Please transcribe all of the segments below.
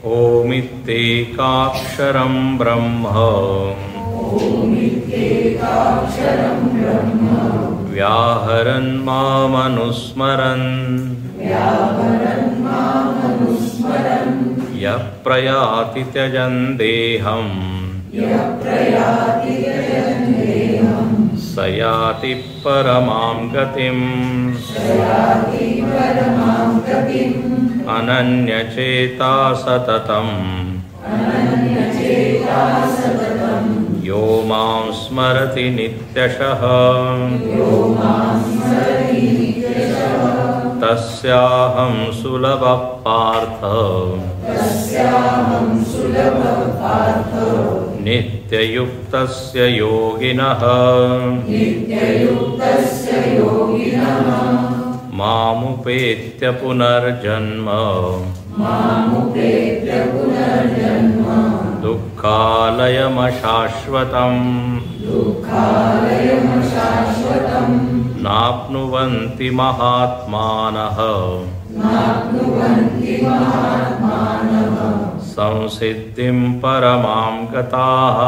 ओमित्येकाक्षरं ब्रह्म व्याहरन् मामनुस्मरन् यः प्रयाति त्यजन् देहं स याति परमां गतिम् अनन्यचेता सततम् यो मां स्मरति नित्यशः तस्याहं सुलभः पार्थ नित्ययुक्तस्य योगिनः मामुपेत्य पुनर्जन्म दुःखालयमशाश्वतम् नाप्नुवन्ति महात्मानः संसिद्धिं परमां गताः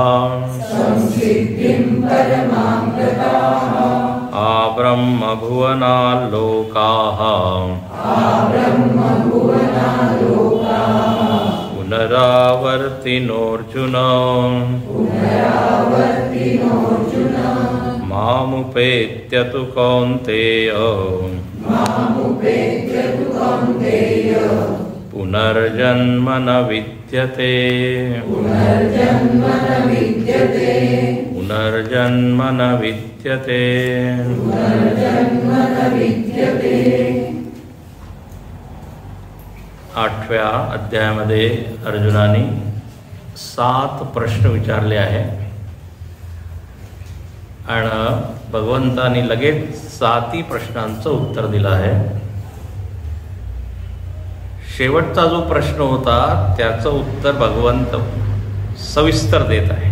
आब्रह्मभुवनाल्लोकाः पुनरावर्तिनोऽर्जुन मामुपेत्य तु कौन्तेय पुनर्जन्म न विद्यते पुनर्जन्म न विद्यते। 8व्या अध्यायामध्ये अर्जुनाने 7 प्रश्न विचारले आहे आणि भगवंतांनी लगेच 7 प्रश्नांचं उत्तर दिलं आहे। शेवटचा जो प्रश्न होता त्याचं उत्तर भगवंत सविस्तर देत आहे।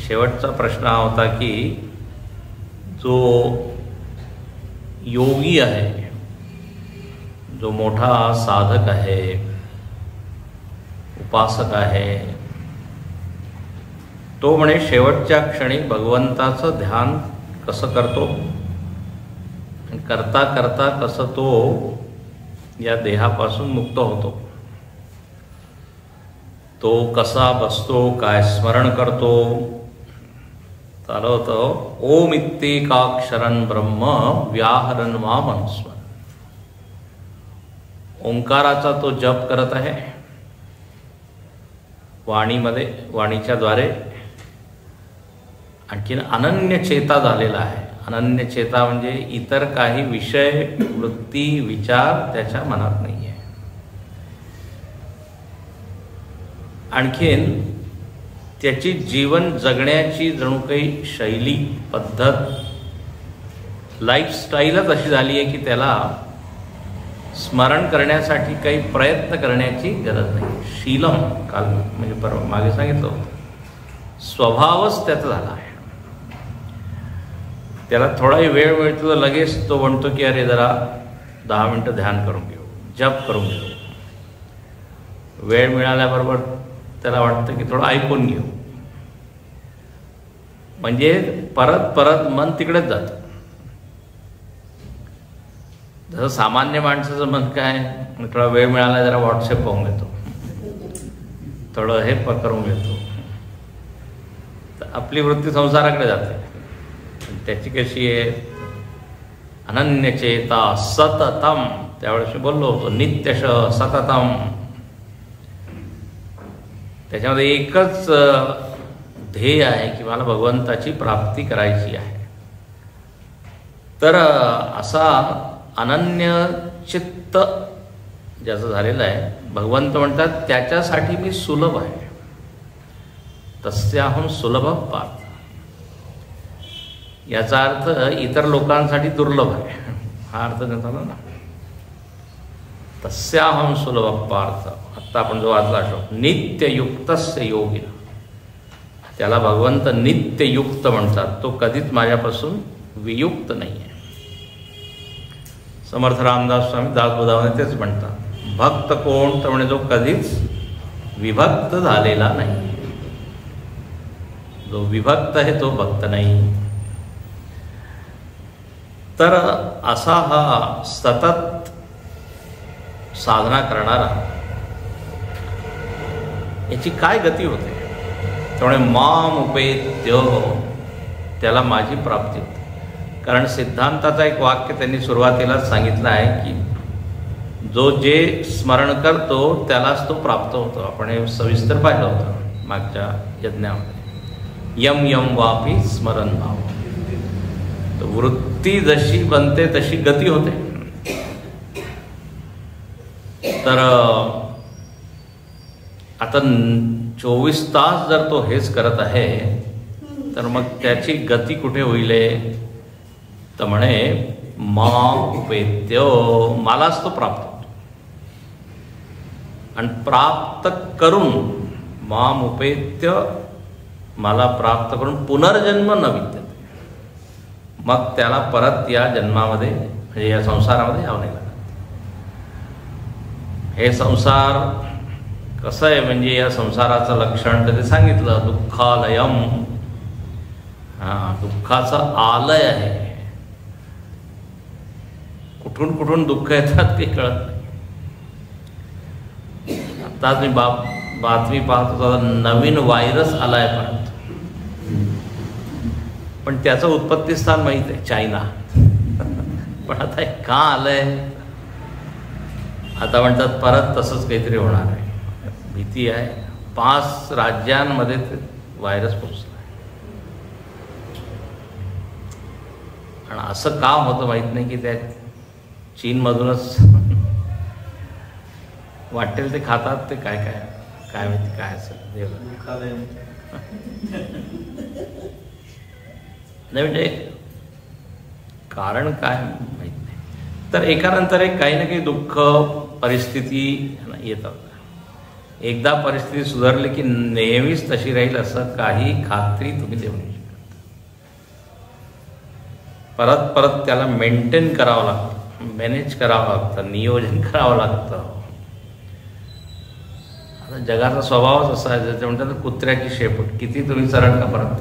शेवटचा प्रश्न हा होता की जो योगी आहे, जो मोठा साधक आहे, उपासक आहे, तो म्हणे शेवटच्या क्षणी भगवंताचं ध्यान कसं करतो, करता करता कसं तो या देहापासून मुक्त होतो, तो कसा बसतो, काय स्मरण करतो। चालू होतं ओम इत्येकाक्षरं ब्रह्म व्याहरन् मामनुस्मरन्। ओंकाराचा तो जप करत आहे वाणीमध्ये, वाणीच्या द्वारे। आणखीन अनन्य चेता झालेला आहे। अनन्य चेता म्हणजे इतर काही विषय, वृत्ती, विचार त्याच्या मनात नाही आहे। आणखीन त्याची जीवन जगण्याची जणू काही शैली, पद्धत, लाईफस्टाईलच अशी झाली आहे की त्याला स्मरण करण्यासाठी काही प्रयत्न करण्याची गरज नाही। शीलम, काल म्हणजे मागे सांगितलं होतं, स्वभावच त्याचा झाला आहे। त्याला थोडाही वेळ मिळतो तर लगेच तो म्हणतो की अरे जरा 10 मिनिटं ध्यान करून घेऊ, जप करून घेऊ। वेळ मिळाल्याबरोबर त्याला वाटतं की थोडं ऐकून घेऊ, म्हणजे परत परत मन तिकडेच जातं। जसं सामान्य माणसाचं मन काय, थोडा वेळ मिळाला जरा व्हॉट्सअप पाहून घेतो, थोडं हे करून घेतो, तर आपली वृत्ती संसाराकडे जाते। त्याची कशी आहे, अनन्यचेता सततम, त्यावेळेस मी बोललो होतो नित्यश सततम, त्याच्यामध्ये एकच ध्येय आहे की मला भगवंताची प्राप्ती करायची आहे। तर असा अनन्य चित्त ज्याचं झालेलं आहे, भगवंत म्हणतात त्याच्यासाठी मी सुलभ आहे। तस्याहं सुलभ पार्थ, याचा अर्थ इतर लोकांसाठी दुर्लभ आहे, हा अर्थ त्यांचा ना। तस्याहं सुलभ पार्थ, आत्ता आपण जो वाचला आठवत, नित्ययुक्तस्य योगिनः, त्याला भगवंत नित्ययुक्त म्हणतात। तो कधीच माझ्यापासून वियुक्त नाही आहे। समर्थ रामदास स्वामी दासबोधामध्ये तेच म्हणतात, भक्त कोण तर म्हणजे जो कधीच विभक्त झालेला नाही. जो विभक्त आहे तो भक्त नाही. तर असा हा सतत साधना करणारा याची काय गती होते. त्यामुळे माम उपेत्य, त्याला माझी प्राप्ती होते. कारण सिद्धांताचं एक वाक्य त्यांनी सुरुवातीलाच सांगितलं आहे की जो जे स्मरण करतो त्यालाच तो प्राप्त होतो. आपण हे सविस्तर पाहिलं होतं मागच्या यज्ञामध्ये. यम यम वापी स्मरण भाव. तर वृत्ती जशी बनते तशी गती होते. तर आता 24 तास जर तो हेच करत आहे तर मग त्याची गती कुठे होईल. तर म्हणे मा उपेत्य, मलाच तो प्राप्त होतो. आणि प्राप्त करून माम उपेत्य, मला प्राप्त करून पुनर्जन्म न विद्यते. मग त्याला परत या जन्मामध्ये म्हणजे या संसारामध्ये यावं नाही लागत. हे संसार कसं आहे म्हणजे या संसाराचं लक्षण तर ते सांगितलं, दुःखालयम. दुःखाचं आलय आहे. कुठून कुठून दुःख येतात ते कळत नाही. आताच मी बातमी पाहत होता, नवीन व्हायरस आलाय पण त्याचं उत्पत्ती स्थान माहीत आहे, चायना. पण आता हे का आलंय, आता म्हणतात परत तसंच काहीतरी होणार आहे. भीती आहे. 5 राज्यांमध्ये ते व्हायरस पोचला. आणि असं का होतं माहीत नाही की त्या चीनमधूनच वाटेल ते खातात. ते काय काय काय माहिती काय असेल नाही म्हणजे कारण काय माहीत नाही. तर एकानंतर एक काही ना काही दुःख परिस्थिती येतात. एकदा परिस्थिती सुधारली की नेहमीच तशी राहील असं काही खात्री तुम्ही देऊ नाही शकत. परत परत त्याला मेंटेन करावं लागतं, मॅनेज करावं लागतं, नियोजन करावं लागतं. आता जगाचा स्वभावच असा आहे, ज्याच्या म्हणतात कुत्र्याची शेपूट, किती तुम्ही चरण का परत.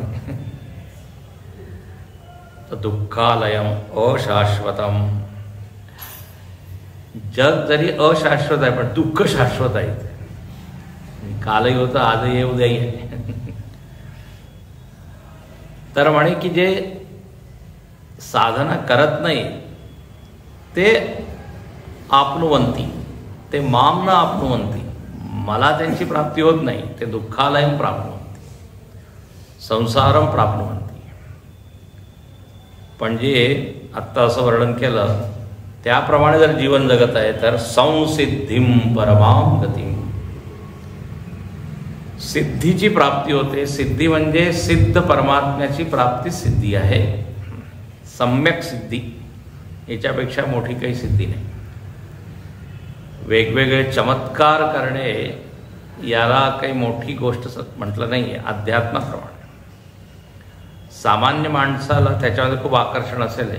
तर दुःखालयम अशाश्वतम. जग जरी अशाश्वत आहे पण दुःख शाश्वत आहे. कालही होतं, आजही उद्याही आहे. तर म्हणे की जे साधना करत नाही ते आपनुवंती, ते माम न आपनुवंती, मला त्यांची प्राप्ती होत नाही. ते दुःखालयम प्राप्नुवंती, संसारम प्राप्नुवंती. पण जे आत्ता असं वर्णन केलं त्याप्रमाणे जर जीवन जगत आहे तर संसिद्धीम परमाम गतिम, सिद्धीची प्राप्ती होते. सिद्धी म्हणजे सिद्ध परमात्म्याची प्राप्ती सिद्धी आहे. सम्यक सिद्धी, याच्यापेक्षा मोठी काही सिद्धी नाही. वेगवेगळे चमत्कार करणे याला काही मोठी गोष्ट म्हटलं नाही आहे. अध्यात्माप्रमाणे सामान्य माणसाला त्याच्यामध्ये खूप आकर्षण असेल,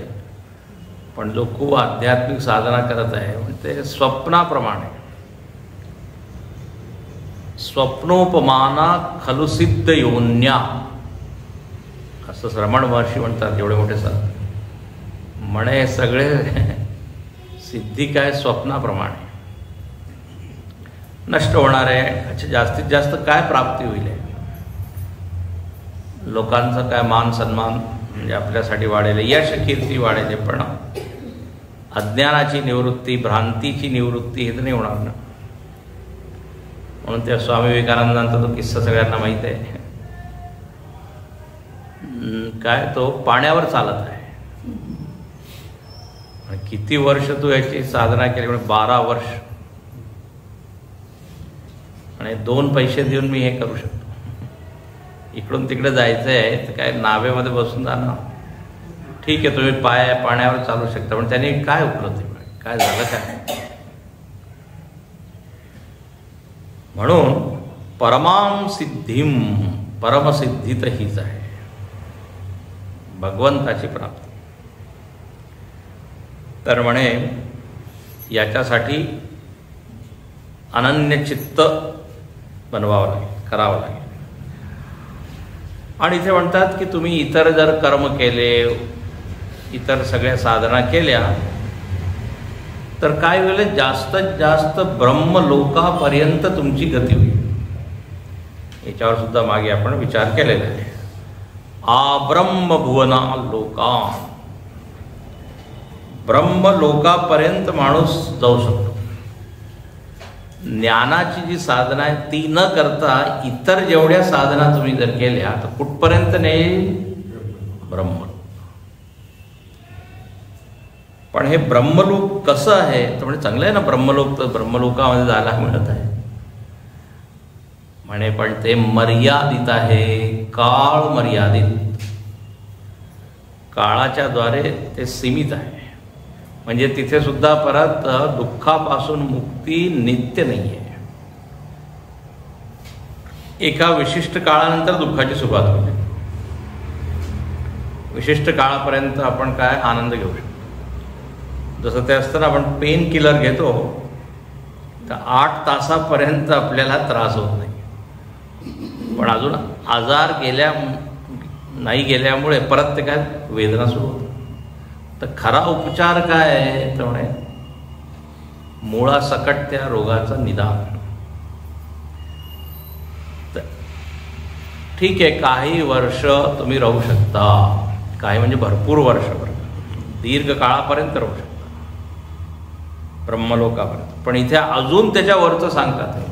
पण जो खूप आध्यात्मिक साधना करत आहे म्हणजे स्वप्नाप्रमाणे. स्वप्नोपमाना खलु सिद्ध योन्या, असं श्रमण महर्षी म्हणतात. एवढे मोठे सर म्हणे सगळे सिद्धी काय स्वप्नाप्रमाणे नष्ट होणार आहे. अच्छा, जास्तीत जास्त काय प्राप्ती होईल, लोकांचं काय मान सन्मान म्हणजे आपल्यासाठी वाढेल, यश कीर्ती वाढेल, पण अज्ञानाची निवृत्ती, भ्रांतीची निवृत्ती हे तर नाही होणार ना. म्हणून त्या स्वामी विवेकानंदांचा तो किस्सा सगळ्यांना माहीत आहे. काय तो पाण्यावर चालत आहे. किती वर्ष तू याची साधना केली, म्हणजे 12 वर्ष. आणि 2 पैसे देऊन मी हे करू शकतो. इकडून तिकडे जायचं आहे तर काय नावेमध्ये बसून जाणार. ठीक आहे, तुम्ही पाण्यावर चालू शकता, पण त्याने काय उपलब्धी, काय झालं काय. म्हणून परमाम सिद्धीम, परमसिद्धी तर हीच आहे, भगवंताची प्राप्ती. तर म्हणे याच्यासाठी अनन्यचित्त बनवावं लागेल, करावं लागेल. आणि इथे म्हणतात की तुम्ही इतर जर कर्म केले, इतर सगळ्या साधना केल्या तर काय होईल, जास्तीत जास्त ब्रह्मलोकापर्यंत तुमची गती होईल. याच्यावर सुद्धा मागे आपण विचार केलेला आहे. ब्रह्मभुवना लोका, ब्रह्मलोकापर्यंत माणूस जाऊ शकतो. ज्ञानाची जी साधना आहे ती न करता इतर जेवढ्या साधना तुम्ही जर केल्या तर कुठपर्यंत नेईल, ब्रह्म. पण हे ब्रह्मलोक कसं आहे तर म्हणजे चांगलं आहे ना, ब्रह्मलोक तर ब्रह्मलोकामध्ये जायला मिळत आहे म्हणे, पण ते मर्यादित आहे, काळ मर्यादित, काळाच्या द्वारे ते सीमित आहे. म्हणजे तिथे सुद्धा परत दुःखापासून मुक्ती नित्य नाही आहे. एका विशिष्ट काळानंतर दुःखाची सुरुवात होते. विशिष्ट काळापर्यंत आपण काय आनंद घेऊ शकतो. जसं ते असतं ना, आपण पेन किलर घेतो तर 8 तासापर्यंत आपल्याला त्रास होत नाही, पण अजून आजार नाही गेल्यामुळे परत ते काय वेदना सुरू होतात. तर खरा उपचार काय आहे तर म्हणे मुळासकट त्या रोगाचं निदान. तर ठीक आहे, काही वर्ष तुम्ही राहू शकता, काही म्हणजे भरपूर वर्षभर, दीर्घ काळापर्यंत राहू शकता ब्रह्मलोकापर्यंत. पण इथे अजून त्याच्यावरचं सांगतात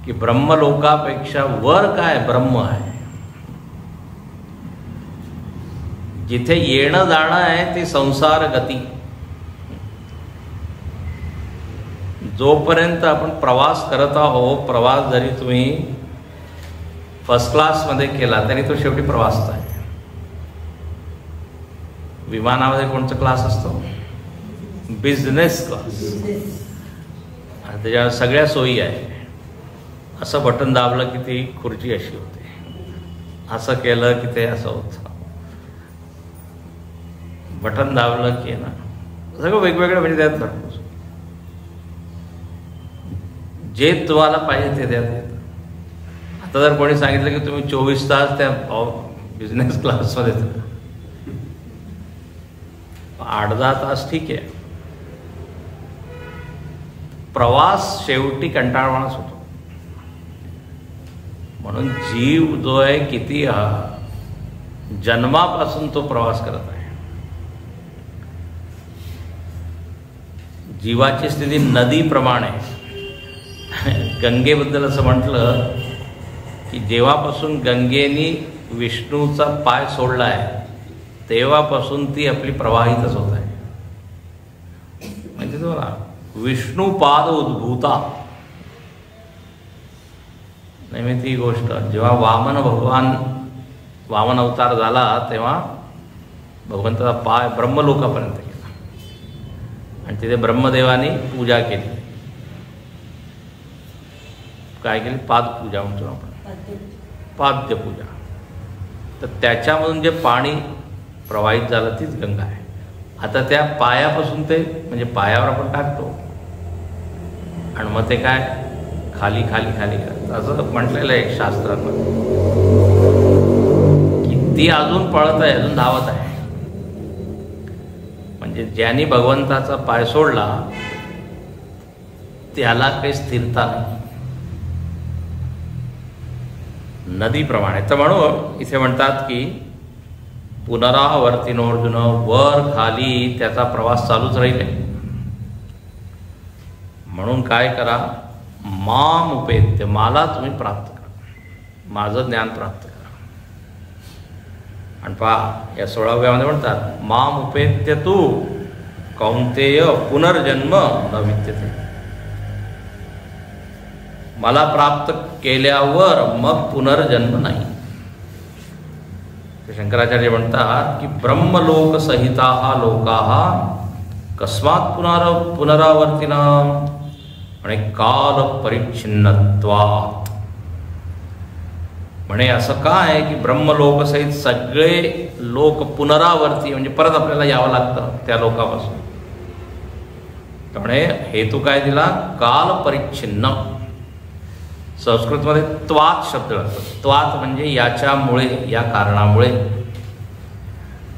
की ब्रह्मलोकापेक्षा वर काय ब्रह्म आहे. जिथे येणं जाणं आहे ते संसार गती. जोपर्यंत आपण प्रवास करत आहोत, प्रवास जरी तुम्ही फर्स्ट क्लासमध्ये केला तरी तो शेवटी प्रवासच आहे. विमानामध्ये कोणता क्लास असतो, बिझनेस क्लास. त्याच्या सगळ्या सोयी आहे. असं बटन दाबलं की ती खुर्ची अशी होते, असं केलं की ते असं होतं, बटन दाबलं की ना सगळं वेगवेगळं. म्हणजे त्यात भरपूर जे तुम्हाला पाहिजे ते त्यात येतं. आता जर कोणी सांगितलं की तुम्ही 24 तास त्या बिझनेस क्लासमध्ये 8-10 तास ठीक आहे. प्रवास शेवटी कंटाळवाणाच होतो. म्हणून जीव जो आहे किती जन्मापासून तो प्रवास करत आहे. जीवाची स्थिती नदीप्रमाणे. गंगेबद्दल असं म्हटलं की जेव्हापासून गंगेने विष्णूचा पाय सोडला आहे तेव्हापासून ती आपली प्रवाहितच होत आहे. म्हणजे तुम्हाला विष्णुपाद उद्भूता नेहमी ती गोष्ट. जेव्हा वामन अवतार झाला तेव्हा भगवंताचा पाय ब्रह्मलोकापर्यंत गेला आणि तिथे ब्रह्मदेवानी पूजा केली. काय केली, पादपूजा म्हणतो आपण, पाद्यपूजा. तर त्याच्यामधून जे पाणी प्रवाहित झालं तीच गंगा आहे. आता त्या पायापासून ते म्हणजे पायावर आपण टाकतो आणि मग ते काय खाली खाली खाली असं म्हटलेलं आहे शास्त्रांमध्ये की ती अजून पळत आहे, अजून धावत आहे. म्हणजे ज्यांनी भगवंताचा पाय सोडला त्याला काही स्थिरता नाही, नदीप्रमाणे. तर म्हणून इथे म्हणतात की पुनरावर्तिनोर्जुन, वर खाली त्याचा प्रवास चालूच राहील. म्हणून काय करा, माम उपेत्य, मला तुम्ही प्राप्त करा, माझं ज्ञान प्राप्त करा. आणि पहा या 16व्यामध्ये म्हणतात माम उपेत्य तू कौंतेय पुनर्जन्म न विद्यते. मला प्राप्त केल्यावर मग पुनर्जन्म नाही. शंकराचार्य म्हणतात की ब्रह्मलोक सहिता लोका कस्मात् पुनरावर्तिना म्हणे काल परिच्छिन्नत्वात्. म्हणे असं काय की ब्रह्मलोक सहित सगळे लोक पुनरावर्ती म्हणजे परत आपल्याला यावं लागतं त्या लोकापासून. त्यामुळे हेतू काय दिला? काल परिच्छिन्न. संस्कृतमध्ये त्वात शब्द लागतो. त्वात म्हणजे याच्यामुळे, या कारणामुळे.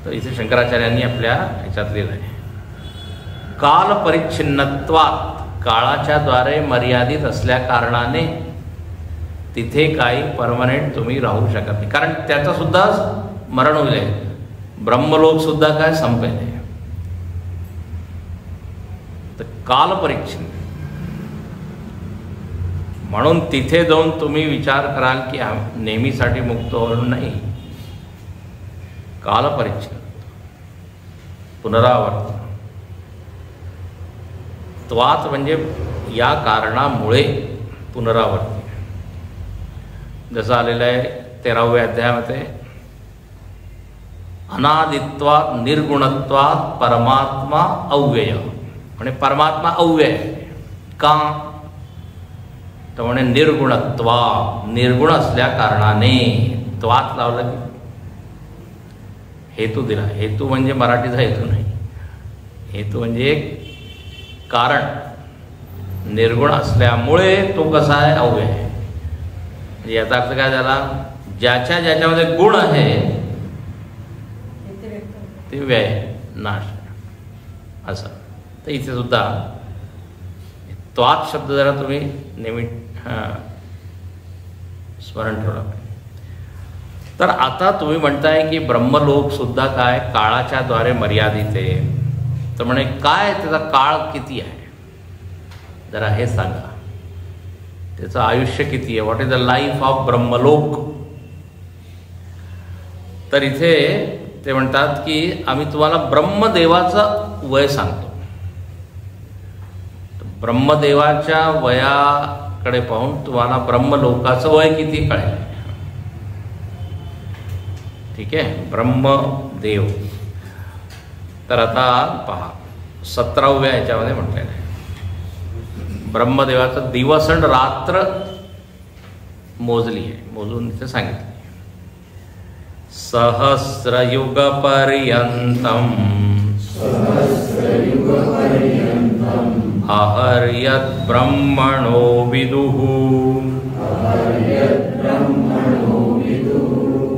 तर इथे शंकराचार्यांनी आपल्या ह्याच्यात लिहिलं आहे काल परिच्छिन्नत्वात, काळाच्या द्वारे मर्यादित असल्या कारणाने तिथे काही परमनंट तुम्ही राहू शकत नाही, कारण त्याचं सुद्धा मरण होईल आहे. ब्रह्मलोक सुद्धा काय संपेल आहे. तर काल परिच्छिन्न म्हणून तिथे जाऊन तुम्ही विचार कराल की नेहमीसाठी मुक्त होऊन नाही. काल परिच्छिन्न, पुनरावर्तन. त्वात म्हणजे या कारणामुळे पुनरावर्तन. जसं आलेलं आहे 13व्या अध्यायामध्ये, अनादित्वात निर्गुणत्वात परमात्मा अव्यय. म्हणजे परमात्मा अव्यय का? तर म्हणे निर्गुणत्वा, निर्गुण असल्या कारणाने. त्वात लावलं की हेतू दिला. हेतू म्हणजे मराठीचा हेतू नाही, हेतू म्हणजे एक कारण. निर्गुण असल्यामुळे तो कसा आहे? अव्यय आहे. म्हणजे याचा अर्थ काय झाला? ज्याच्यामध्ये गुण आहे ते व्यय, नाश असं. तर इथे सुद्धा त्वात शब्द जरा तुम्ही नेहमी स्मरण ठेवला पाहिजे. तर आता तुम्ही म्हणताय की ब्रह्मलोक सुद्धा काय काळाच्या द्वारे मर्यादित आहे. तर म्हणे काय त्याचा काळ किती आहे जरा हे सांगा. त्याचं आयुष्य किती आहे? What is the life of Brahmalok? तर इथे ते म्हणतात की आम्ही तुम्हाला ब्रह्मदेवाचं वय सांगतो. ब्रह्मदेवाच्या वयाकडे पाहून तुम्हाला ब्रह्मलोकाचं वय किती कळेल. ठीक आहे, ब्रह्मदेव. तर आता पहा 17व्या ह्याच्यामध्ये म्हटलेलं आहे ब्रह्मदेवाचं दिवस आणि रात्र मोजली आहे, मोजून तिथे सांगितली. सहस्रयुग पर्यंतम अहर्यत् ब्रह्मणो विदुः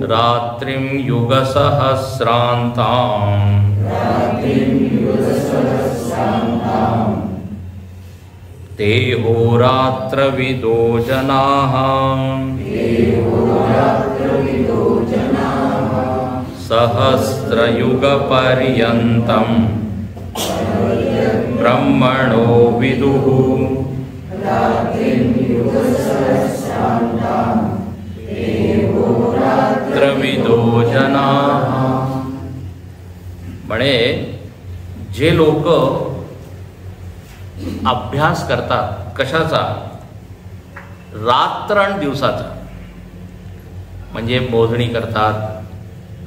रात्रिं युगसहस्रान्ताम् ते होरात्रविदो जनाः सहस्रयुगपर्यन्तं ब्रह्मणो विदुः रात्रविदो जनाः. म्हणे जे लोक अभ्यास करतात कशाचा? रात्र आणि दिवसाचा. म्हणजे मोजणी करतात,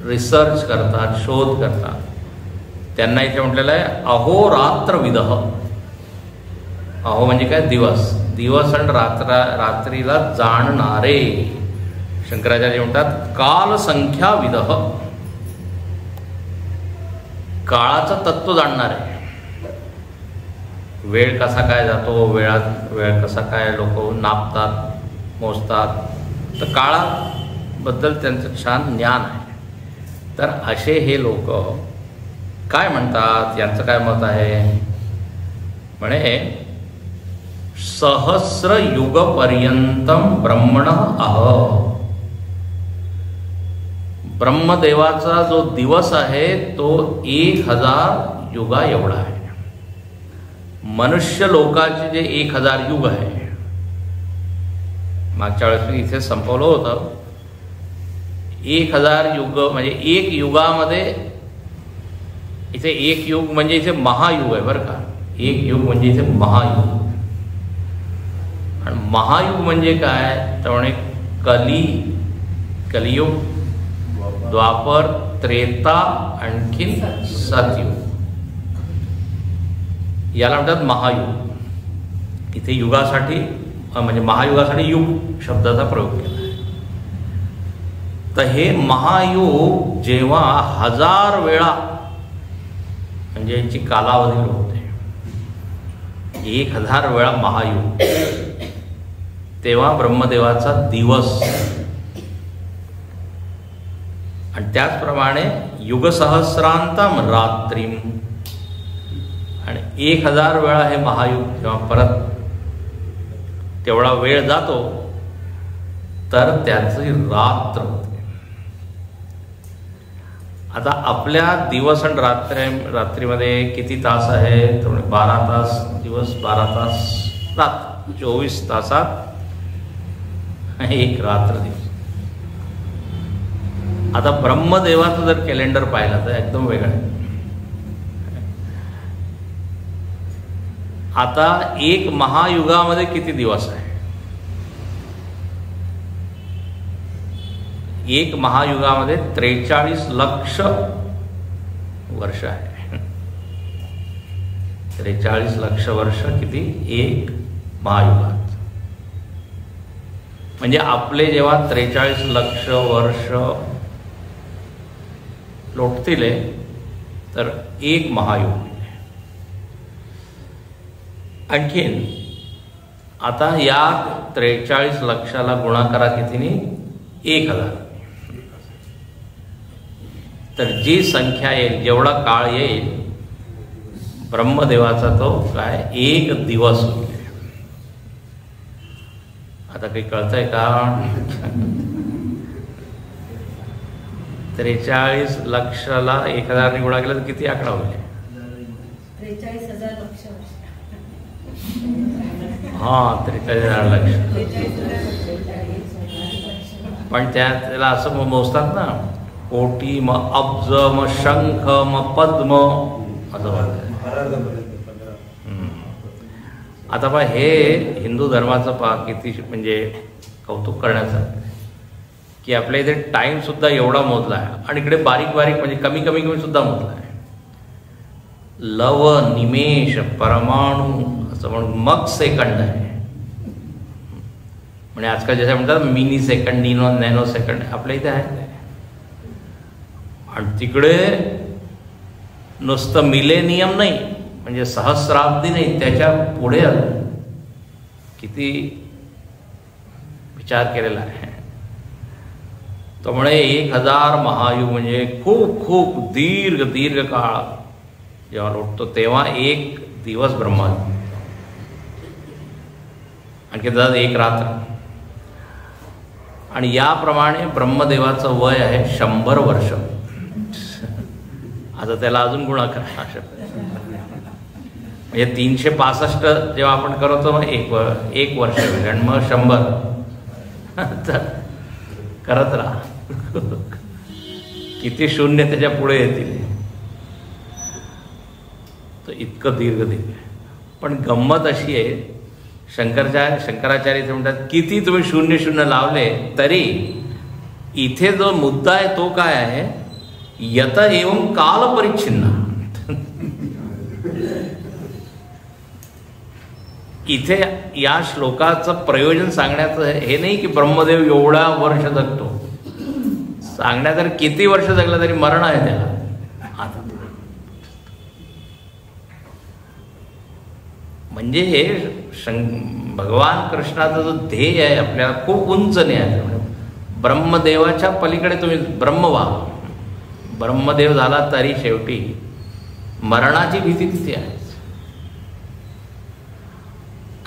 रिसर्च करतात, शोध करतात. त्यांना इथे म्हटलेलं आहे अहोरात्रविदः. अहो म्हणजे काय? दिवस. दिवस आणि रात्रीला जाणणारे. शंकराचार्य म्हणतात कालसंख्याविदः. काळाचं तत्व जाणणारे. वेळ कसा काय जातो, वेळ कसा काय लोक नापतात, मोजतात. तर काळाबद्दल त्यांचं छान ज्ञान आहे. तर असे हे लोक काय म्हणतात, यांचं काय मत आहे? म्हणे सहस्रयुगपर्यंतम ब्रह्मणः अह. ब्रह्मदेवाचा जो दिवस आहे तो 1000 युगा एवढा आहे. मनुष्य लोकाचे जे 1000 युग आहे, मागच्या वेळेस मी इथे संपवलं होतं. 1000 युग म्हणजे एक युगामध्ये, इथे एक युग म्हणजे इथे महायुग आहे बरं का. एक युग म्हणजे इथे महायुग. आणि महायुग म्हणजे काय? तर म्हणे कलियुग, द्वापर, त्रेता, आणखीन सतयुग, याला म्हणतात महायुग. इथे युगासाठी म्हणजे महायुगासाठी युग शब्दाचा प्रयोग केला आहे. तर हे महायुग जेव्हा 1000 वेळा म्हणजे याची कालावधी होते, 1000 वेळा महायुग, तेव्हा ब्रह्मदेवाचा दिवस. आणि त्याचप्रमाणे युगसहस्रांतम रात्रीम, आणि 1000 वेळा हे महायुग जेव्हा परत तेवढा वेळ जातो तर त्याची रात्र होते. आता आपल्या दिवस आणि रात्रीमध्ये किती तास आहे? तर 12 तास दिवस, 12 तास रात्र, 24 तासात एक रात्र दिवस. आता ब्रह्मदेवाचं जर कॅलेंडर पाहिलं तर एकदम वेगळं आहे. आता एक महायुगामध्ये किती दिवस आहे? एक महायुगामध्ये 43 लक्ष वर्ष आहे. 43 लक्ष वर्ष किती एक महायुगात. म्हणजे आपले जेव्हा 43 लक्ष वर्ष लोटतील तर एक महायुग. आणखीन आता या 43 लक्षाला गुणाकारा कितीने? 1000. तर जी संख्या येईल, जेवढा काळ येईल, ब्रह्मदेवाचा तो काय एक दिवस होईल. आता काही कळतंय का? 43 लक्षाला 1000 ने गुणा केला तर किती आकडा होईल? 43,000 लक्ष. हा, 43,000 लक्ष. पण त्याला असं मोजतात ना, कोटी, मग अब्ज, मग शंख, मग पद्म, असं म्हणतात. आता पहा, हे हिंदू धर्माचं पहा किती म्हणजे कौतुक करण्याचं की आपल्या इथे टाइम सुद्धा एवढा मोजला आहे, आणि इकडे बारीक बारीक म्हणजे कमी कमी कमी सुद्धा मोजला आहे. लव, निमेष, परमाणू असं म्हणून मग सेकंड आहे. म्हणजे आजकाल जसं म्हणतात मिनी सेकंड, नॅनो सेकंड, आपल्या इथे आहे. आणि तिकडे नुसतं मिलेनियम नाही, म्हणजे सहस्राब्दी नाही, त्याच्या पुढे किती विचार केलेला आहे. त्यामुळे 1000 महायुग म्हणजे खूप खूप दीर्घ दीर्घ काळ जेव्हा लोटतो तेव्हा एक दिवस ब्रह्मा, आणखी त्यात एक रात्र. आणि याप्रमाणे ब्रह्मदेवाचं वय आहे 100 वर्ष. आता त्याला अजून गुणाकार म्हणजे 365 जेव्हा आपण करतो मग एक वर्ष होईल, आणि मग 100 करत राहा. किती शून्य त्याच्या पुढे येतील, तर इतकं दीर्घ दीर्घ. पण गंमत अशी आहे, शंकराचार्य म्हणतात किती तुम्ही 00 लावले तरी इथे जो मुद्दा आहे तो काय आहे? यत एवं काल परिच्छिन्न. इथे या श्लोकाचं प्रयोजन सांगण्याचं हे नाही की ब्रह्मदेव एवढा वर्ष जगतो, सांगण्यात तर किती वर्ष जगला तरी मरण आहे त्याला. आता म्हणजे हे भगवान कृष्णाचं जो ध्येय आहे आपल्याला खूप उंच नाही आहे. ब्रह्मदेवाच्या पलीकडे तुम्ही ब्रह्म व्हा. ब्रह्मदेव झाला तरी शेवटी मरणाची भीती तिथे आहे.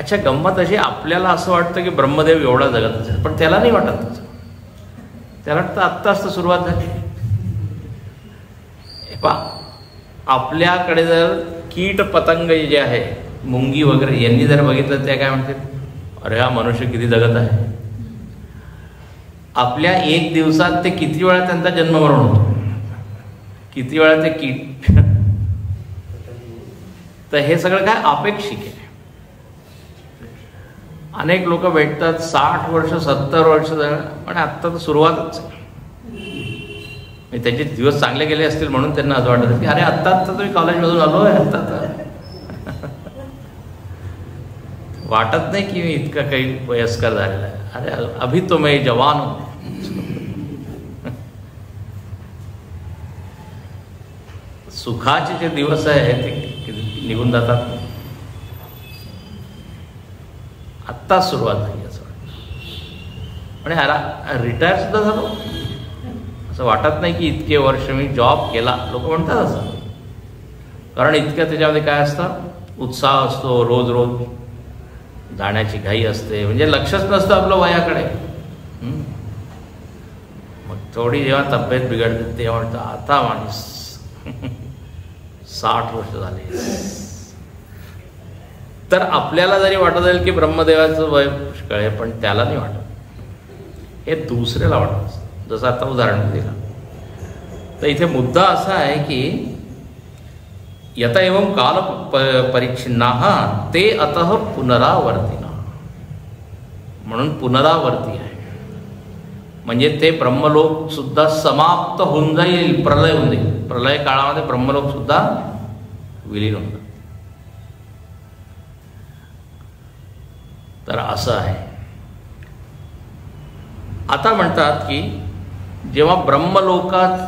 अच्छा, गंमत अशी, आपल्याला असं वाटतं की ब्रह्मदेव एवढा जगत असेल, पण त्याला नाही वाटत तसं. त्याला वाटतं आत्ताच तर सुरुवात झाली. आपल्याकडे जर कीट पतंग जे आहे, मुंगी वगैरे, यांनी जर बघितलं त्या काय म्हणतात, अरे हा मनुष्य किती जगत आहे. आपल्या एक दिवसात ते किती वेळा त्यांचा जन्ममरण होतो, किती वेळा ते कीट. तर हे सगळं काय अपेक्षित आहे. अनेक लोक भेटतात 60 वर्ष 70 वर्ष झालं, पण आत्ता तर सुरुवातच आहे. त्यांचे दिवस चांगले गेले असतील म्हणून त्यांना असं वाटतं की अरे आत्ता तुम्ही कॉलेजमधून आलो आहे, आत्ता वाटत नाही की मी इतका काही वयस्कर झालेला आहे. अरे अभि तो मैं जवान हूं. सुखाचे जे दिवस आहे ते निघून जातात. आत्ताच सुरुवात झाली असं वाटतं. आणि ह्याला रिटायर सुद्धा झालो असं वाटत नाही की इतके वर्ष मी जॉब केला. लोक म्हणतात असं, कारण इतक्या त्याच्यामध्ये काय असतं, उत्साह असतो, रोज रोज जाण्याची घाई असते, म्हणजे लक्षच नसतं आपलं वयाकडे. मग थोडी जेव्हा तब्येत बिघडते तेव्हा म्हणतं आता माणूस 60 वर्ष झाले. तर आपल्याला जरी वाटत जाईल की ब्रह्मदेवाचं वय पुष्कळ आहे, पण त्याला नाही वाटत, हे दुसऱ्याला वाटत असतं. जसं आता उदाहरण दिलं. तर इथे मुद्दा असा आहे की यत एवं काल परिच्छिन्नाः ते अतः पुनरावर्तिना, म्हणून पुनरावर्ती आहे. म्हणजे ते ब्रह्मलोक सुद्धा समाप्त होऊन जाईल, प्रलय होऊन जाईल. प्रलय काळामध्ये ब्रह्मलोक सुद्धा विलीन होऊन जाईल. तर असं आहे. आता म्हणतात की जेव्हा ब्रह्मलोकात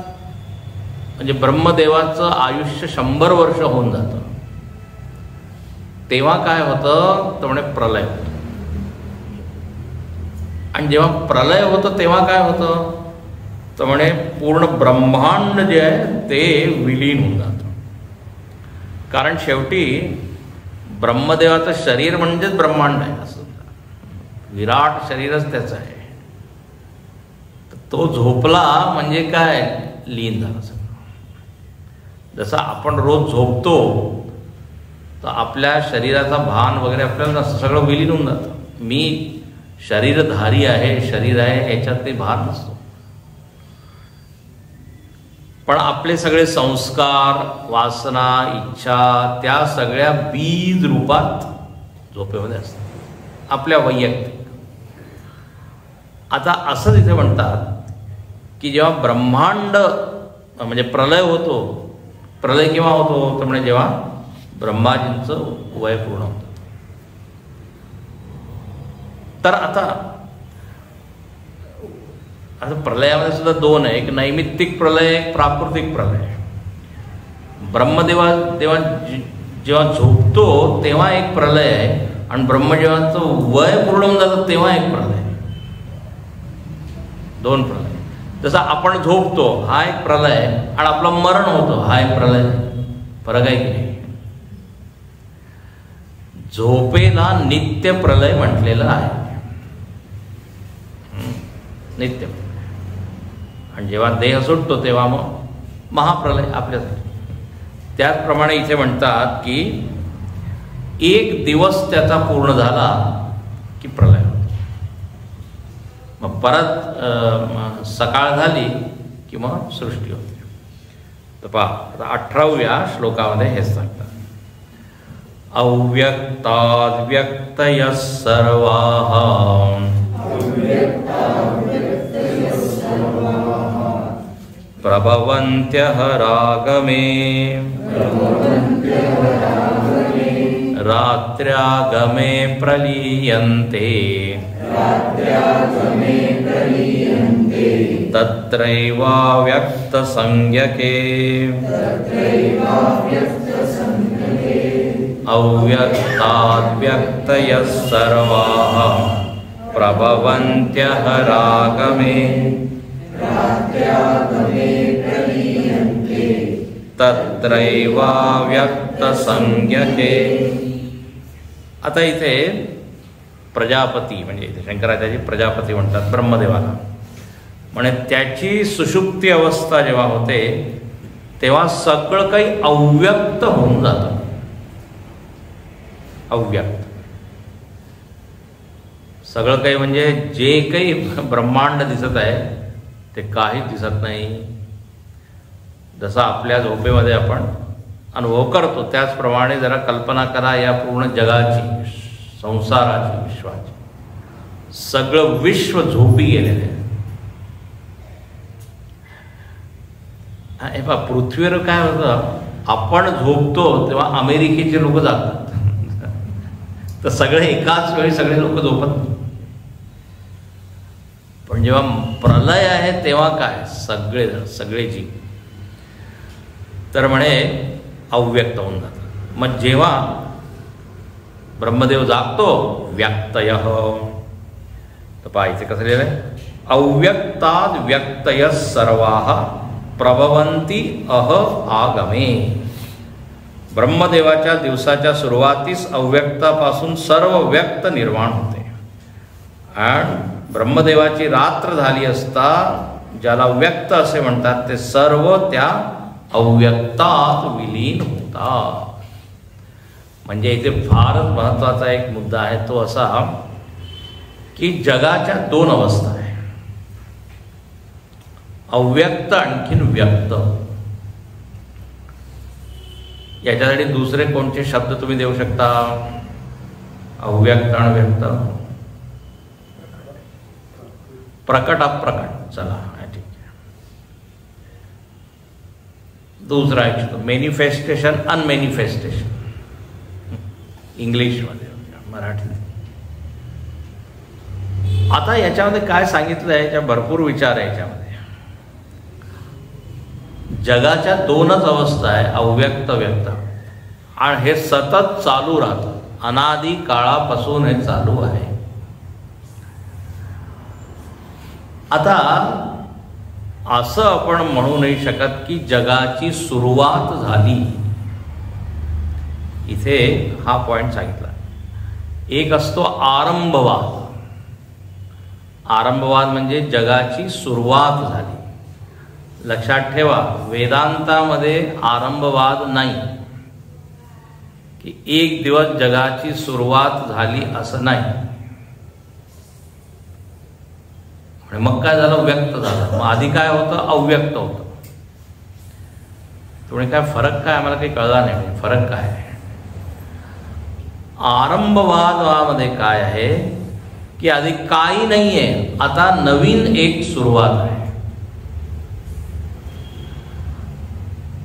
म्हणजे ब्रह्मदेवाचं आयुष्य 100 वर्ष होऊन जातं, तेव्हा काय होतं तर म्हणे प्रलय होतं. आणि जेव्हा प्रलय होतं तेव्हा काय होतं तर म्हणे पूर्ण ब्रह्मांड जे आहे ते विलीन होऊन जातं. कारण शेवटी ब्रह्मदेवाचं शरीर म्हणजेच ब्रह्मांड आहे, असं विराट शरीरच त्याचं आहे. तो झोपला म्हणजे काय, लीन झाला सगळं. जसं आपण रोज झोपतो तर आपल्या शरीराचा भान वगैरे आपल्याला नसतं, सगळं विलीन होऊन जातं. मी शरीरधारी आहे, शरीर आहे याच्यात ते भान नसतो. पण आपले सगळे संस्कार, वासना, इच्छा त्या सगळ्या बीज रूपात झोपेमध्ये असतात आपल्या वैयक्तिक. आता असं तिथे म्हणतात की जेव्हा ब्रह्मांड म्हणजे प्रलय होतो, प्रलय केव्हा होतो तर म्हणजे जेव्हा ब्रह्माजींचं वय पूर्ण होतं. तर आता प्रलयामध्ये सुद्धा 2 आहे, एक नैमित्तिक प्रलय, एक प्राकृतिक प्रलय. ब्रह्मदेवा जेव्हा झोपतो तेव्हा एक प्रलय आहे, आणि ब्रह्मदेवाचं वय पूर्ण होऊन जातं तेव्हा एक प्रलय. 2 प्रलय. जसं आपण झोपतो हा एक प्रलय आणि आपलं मरण होतं हा एक प्रलय. फरक आहे की नाही? झोपेला नित्य प्रलय म्हटलेलं आहे, नित्य. आणि जेव्हा देह सुटतो तेव्हा मग महाप्रलय आपल्यासाठी. त्याचप्रमाणे इथे म्हणतात की 1 दिवस त्याचा पूर्ण झाला की प्रलय होतो. मग परत सकाळ झाली की मग सृष्टी होते. तर पहा 18व्या श्लोकामध्ये हेच सांगतात, अव्यक्ताद् व्यक्तयः सर्वाः प्रभवन्त्यः रागमे रात्र्यागमे प्रलीयन्ते तत्रैवाव्यक्तसंज्ञके अव्यक्ताद्व्यक्तयः सर्वाः प्रभवन्त्यः रागमे तत्रैवाव्यक्तसंज्ञके. आता इथे प्रजापती म्हणजे इथे शंकराचार्य प्रजापती म्हणतात ब्रह्मदेवाला. म्हणजे त्याची सुषुप्ती अवस्था जेव्हा होते तेव्हा सगळं काही अव्यक्त होऊन जातं. अव्यक्त सगळं काही म्हणजे जे काही ब्रह्मांड दिसत आहे ते काही दिसत नाही. जसं आपल्या झोपेमध्ये आपण अनुभव करतो त्याचप्रमाणे जरा कल्पना करा या पूर्ण जगाची, संसाराची, विश्वाची. सगळं विश्व झोपी गेलेलं आहे. हे पहा पृथ्वीवर काय होतं, आपण झोपतो तेव्हा अमेरिकेचे लोक जातात तर सगळे एकाच वेळी सगळे लोक झोपत नाही. पण जेव्हा प्रलय आहे तेव्हा काय सगळे जीव तर म्हणे अव्यक्त होऊन जातात. मग जेव्हा ब्रह्मदेव जागतो, व्यक्तयः. तर पहा इथे कसं लिहिलं आहे, अव्यक्ताद व्यक्तय सर्वाः प्रभवन्ति अह आगमे. ब्रह्मदेवाच्या दिवसाच्या सुरुवातीस अव्यक्तापासून सर्व व्यक्त निर्माण होते आणि ब्रह्मदेवाची रात्र झाली असता ज्याला व्यक्त असे म्हणतात ते सर्व त्या अव्यक्तात विलीन होतात. म्हणजे इथे फारच महत्त्वाचा एक मुद्दा आहे तो असा की जगाच्या दोन अवस्था आहे, अव्यक्त आणखीन व्यक्त. याच्यासाठी दुसरे कोणते शब्द तुम्ही देऊ शकता? अव्यक्त आणि व्यक्त, प्रकट अप्रकट. चला ठीक आहे. दुसरा एक शब्द मॅनिफेस्टेशन अनमॅनिफेस्टेशन, इंग्लिशमध्ये, मराठीत. आता याच्यामध्ये काय सांगितलं आहे, याच्या भरपूर विचार आहे याच्यामध्ये. जगाच्या दोनच अवस्था आहे, अव्यक्त व्यक्त, आणि हे सतत चालू राहतं, अनादी काळापासून हे चालू आहे. आता असं आपण म्हणू नाही शकत की जगाची सुरुवात झाली. इथे हा पॉइंट सांगितला. एक असतो आरंभवाद. आरंभवाद म्हणजे जगाची सुरुवात झाली. लक्षात ठेवा, वेदांतामध्ये आरंभवाद नाही की एक दिवस जगाची सुरुवात झाली असं नाही. मग काय झालं, व्यक्त झालं. मग आधी काय होतं, अव्यक्त होतं. तुम्ही काय फरक काय, आम्हाला काही कळला नाही. फरक काय आहे? आरंभवादामध्ये काय आहे की आधी काही नाहीये, आता नवीन एक सुरुवात आहे.